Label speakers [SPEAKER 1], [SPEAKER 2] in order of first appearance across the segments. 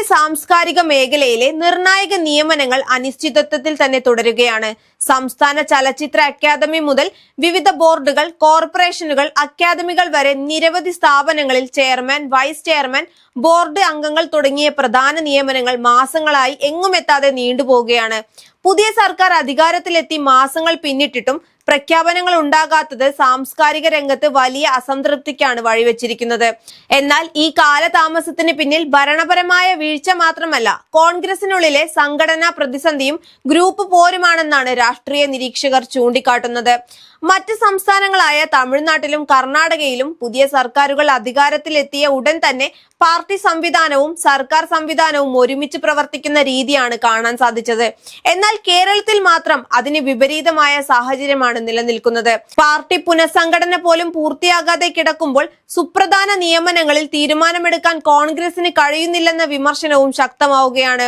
[SPEAKER 1] സാംസ്കാരിക മേഖലയിലെ നിർണായക നിയമനങ്ങൾ അനിശ്ചിതത്വത്തിൽ തന്നെ തുടരുകയാണ്. സംസ്ഥാന ചലച്ചിത്ര അക്കാദമി മുതൽ വിവിധ ബോർഡുകൾ, കോർപ്പറേഷനുകൾ, അക്കാദമികൾ വരെ നിരവധി സ്ഥാപനങ്ങളിൽ ചെയർമാൻ, വൈസ് ചെയർമാൻ, ബോർഡ് അംഗങ്ങൾ തുടങ്ങിയ പ്രധാന നിയമനങ്ങൾ മാസങ്ങളായി എങ്ങുമെത്താതെ നീണ്ടുപോവുകയാണ്. പുതിയ സർക്കാർ അധികാരത്തിലെത്തി മാസങ്ങൾ പിന്നിട്ടിട്ടും പ്രഖ്യാപനങ്ങൾ ഉണ്ടാകാത്തത് സാംസ്കാരിക രംഗത്ത് വലിയ അസംതൃപ്തിക്കാണ് വഴിവെച്ചിരിക്കുന്നത്. എന്നാൽ ഈ കാലതാമസത്തിന് പിന്നിൽ ഭരണപരമായ വീഴ്ച മാത്രമല്ല, കോൺഗ്രസിനുള്ളിലെ സംഘടനാ പ്രതിസന്ധിയും ഗ്രൂപ്പ് പോരുമാണെന്നാണ് രാഷ്ട്രീയ നിരീക്ഷകർ ചൂണ്ടിക്കാട്ടുന്നത്. മറ്റ് സംസ്ഥാനങ്ങളായ തമിഴ്നാട്ടിലും കർണാടകയിലും പുതിയ സർക്കാരുകൾ അധികാരത്തിലെത്തിയ ഉടൻ തന്നെ പാർട്ടി സംവിധാനവും സർക്കാർ സംവിധാനവും ഒരുമിച്ച് പ്രവർത്തിക്കുന്ന രീതിയാണ് കാണാൻ സാധിച്ചത്. എന്നാൽ കേരളത്തിൽ മാത്രം അതിന് വിപരീതമായ സാഹചര്യമാണ് നിലനിൽക്കുന്നത്. പാർട്ടി പുനഃസംഘടന പോലും പൂർത്തിയാകാതെ കിടക്കുമ്പോൾ സുപ്രധാന നിയമനങ്ങളിൽ തീരുമാനമെടുക്കാൻ കോൺഗ്രസിന് കഴിയുന്നില്ലെന്ന വിമർശനവും ശക്തമാവുകയാണ്.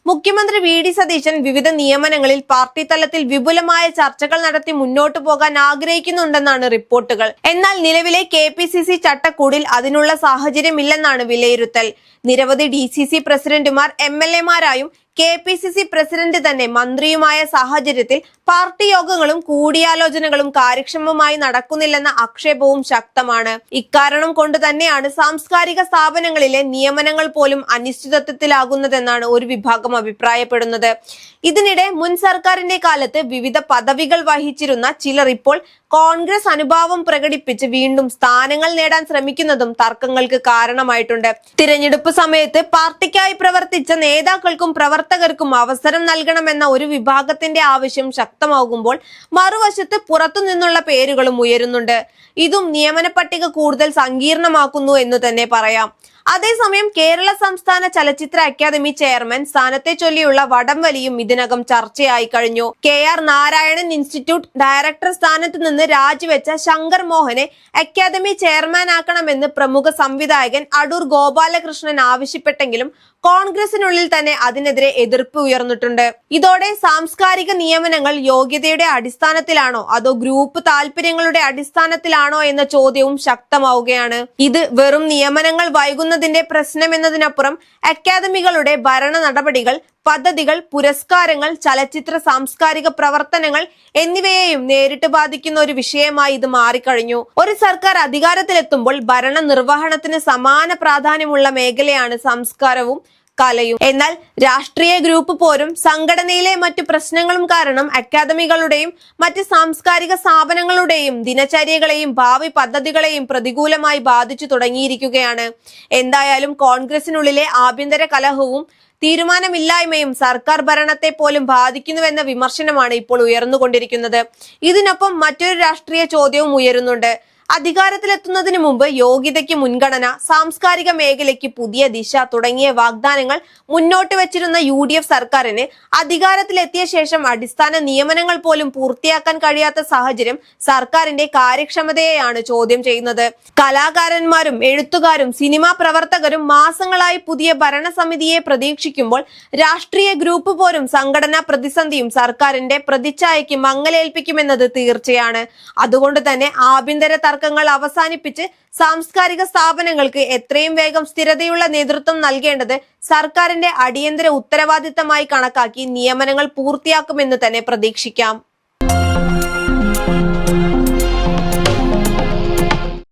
[SPEAKER 1] മുഖ്യമന്ത്രി വി.ഡി. സതീശൻ വിവിധ നിയമനങ്ങളിൽ പാർട്ടി തലത്തിൽ വിപുലമായ ചർച്ചകൾ നടത്തി മുന്നോട്ടു പോകാൻ ആഗ്രഹിക്കുന്നുണ്ടെന്നാണ് റിപ്പോർട്ടുകൾ. എന്നാൽ നിലവിലെ കെ.പി.സി.സി ചട്ടക്കൂടിൽ അതിനുള്ള സാഹചര്യമില്ലെന്നാണ് വിലയിരുത്തൽ. നിരവധി ഡി.സി.സി പ്രസിഡന്റുമാർ എം.എൽ.എമാരായും കെ.പി.സി.സി പ്രസിഡന്റ് തന്നെ മന്ത്രിയുമായ സാഹചര്യത്തിൽ പാർട്ടി യോഗങ്ങളും കൂടിയാലോചനകളും കാര്യക്ഷമമായി നടക്കുന്നില്ലെന്ന ആക്ഷേപവും ശക്തമാണ്. ഇക്കാരണം കൊണ്ട് തന്നെയാണ് സാംസ്കാരിക സ്ഥാപനങ്ങളിലെ നിയമനങ്ങൾ പോലും അനിശ്ചിതത്വത്തിലാകുന്നതെന്നാണ് ഒരു വിഭാഗം അഭിപ്രായപ്പെടുന്നത്. ഇതിനിടെ മുൻ സർക്കാരിന്റെ കാലത്ത് വിവിധ പദവികൾ വഹിച്ചിരുന്ന ചിലർ ഇപ്പോൾ കോൺഗ്രസ് അനുഭാവം പ്രകടിപ്പിച്ച് വീണ്ടും സ്ഥാനങ്ങൾ നേടാൻ ശ്രമിക്കുന്നതും തർക്കങ്ങൾക്ക് കാരണമായിട്ടുണ്ട്. തിരഞ്ഞെടുപ്പ് സമയത്ത് പാർട്ടിക്കായി പ്രവർത്തിച്ച നേതാക്കൾക്കും പ്രവർത്തകർക്കും അവസരം നൽകണമെന്ന ഒരു വിഭാഗത്തിന്റെ ആവശ്യം ശക്തമാകുമ്പോൾ മറുവശത്ത് പുറത്തു നിന്നുള്ള പേരുകളും ഉയരുന്നുണ്ട്. ഇതും നിയമന പട്ടിക കൂടുതൽ സങ്കീർണമാക്കുന്നു എന്ന് തന്നെ പറയാം. അതേസമയം കേരള സംസ്ഥാന ചലച്ചിത്ര അക്കാദമി ചെയർമാൻ സ്ഥാനത്തെ ചൊല്ലിയുള്ള വടംവലിയും ഇതിനകം ചർച്ചയായി കഴിഞ്ഞു. കെ.ആർ. നാരായണൻ ഇൻസ്റ്റിറ്റ്യൂട്ട് ഡയറക്ടർ സ്ഥാനത്ത് നിന്ന് രാജിവെച്ച ശങ്കർ മോഹനെ അക്കാദമി ചെയർമാനാക്കണമെന്ന് പ്രമുഖ സംവിധായകൻ അടൂർ ഗോപാലകൃഷ്ണൻ ആവശ്യപ്പെട്ടെങ്കിലും കോൺഗ്രസിനുള്ളിൽ തന്നെ അതിനെതിരെ എതിർപ്പ് ഉയർന്നിട്ടുണ്ട്. ഇതോടെ സാംസ്കാരിക നിയമനങ്ങൾ യോഗ്യതയുടെ അടിസ്ഥാനത്തിലാണോ അതോ ഗ്രൂപ്പ് താല്പര്യങ്ങളുടെ അടിസ്ഥാനത്തിലാണോ എന്ന ചോദ്യവും ശക്തമാവുകയാണ്. ഇത് വെറും നിയമനങ്ങൾ വൈകുന്നതിന്റെ പ്രശ്നമെന്നതിനപ്പുറം അക്കാദമികളുടെ ഭരണ നടപടികൾ, പദ്ധതികൾ, പുരസ്കാരങ്ങൾ, ചലച്ചിത്ര സാംസ്കാരിക പ്രവർത്തനങ്ങൾ എന്നിവയെയും നേരിട്ട് ബാധിക്കുന്ന ഒരു വിഷയമായി ഇത് മാറിക്കഴിഞ്ഞു. ഒരു സർക്കാർ അധികാരത്തിലെത്തുമ്പോൾ ഭരണ നിർവഹണത്തിന് സമാന പ്രാധാന്യമുള്ള മേഖലയാണ് സംസ്കാരവും കലയും. എന്നാൽ രാഷ്ട്രീയ ഗ്രൂപ്പ് പോരും സംഘടനയിലെ മറ്റു പ്രശ്നങ്ങളും കാരണം അക്കാദമികളുടെയും മറ്റ് സാംസ്കാരിക സ്ഥാപനങ്ങളുടെയും ദിനചര്യകളെയും ഭാവി പദ്ധതികളെയും പ്രതികൂലമായി ബാധിച്ചു തുടങ്ങിയിരിക്കുകയാണ്. എന്തായാലും കോൺഗ്രസിനുള്ളിലെ ആഭ്യന്തര കലഹവും തീരുമാനമില്ലായ്മയും സർക്കാർ ഭരണത്തെ പോലും ബാധിക്കുന്നുവെന്ന വിമർശനമാണ് ഇപ്പോൾ ഉയർന്നുകൊണ്ടിരിക്കുന്നത്. ഇതിനൊപ്പം മറ്റൊരു രാഷ്ട്രീയ ചോദ്യവും ഉയരുന്നുണ്ട്. അധികാരത്തിലെത്തുന്നതിന് മുമ്പ് യോഗ്യതയ്ക്ക് മുൻഗണന, സാംസ്കാരിക മേഖലയ്ക്ക് പുതിയ ദിശ തുടങ്ങിയ വാഗ്ദാനങ്ങൾ മുന്നോട്ട് വെച്ചിരുന്ന യു.ഡി.എഫ് സർക്കാരിന് അധികാരത്തിലെത്തിയ ശേഷം അടിസ്ഥാന നിയമനങ്ങൾ പോലും പൂർത്തിയാക്കാൻ കഴിയാത്ത സാഹചര്യം സർക്കാരിന്റെ കാര്യക്ഷമതയെയാണ് ചോദ്യം ചെയ്യുന്നത്. കലാകാരന്മാരും എഴുത്തുകാരും സിനിമാ പ്രവർത്തകരും മാസങ്ങളായി പുതിയ ഭരണസമിതിയെ പ്രതീക്ഷിക്കുമ്പോൾ രാഷ്ട്രീയ ഗ്രൂപ്പ് പോരും സംഘടനാ പ്രതിസന്ധിയും സർക്കാരിന്റെ പ്രതിച്ഛായയ്ക്ക് മങ്ങലേൽപ്പിക്കുമെന്നത് തീർച്ചയാണ്. അതുകൊണ്ട് തന്നെ ആഭ്യന്തര തർക്കങ്ങൾ അവസാനിപ്പിച്ച് സാംസ്കാരിക സ്ഥാപനങ്ങൾക്ക് എത്രയും വേഗം സ്ഥിരതയുള്ള നേതൃത്വം നൽകേണ്ടത് സർക്കാരിന്റെ അടിയന്തര ഉത്തരവാദിത്തമായി കണക്കാക്കി നിയമനങ്ങൾ പൂർത്തിയാക്കുമെന്ന് തന്നെ പ്രതീക്ഷിക്കാം.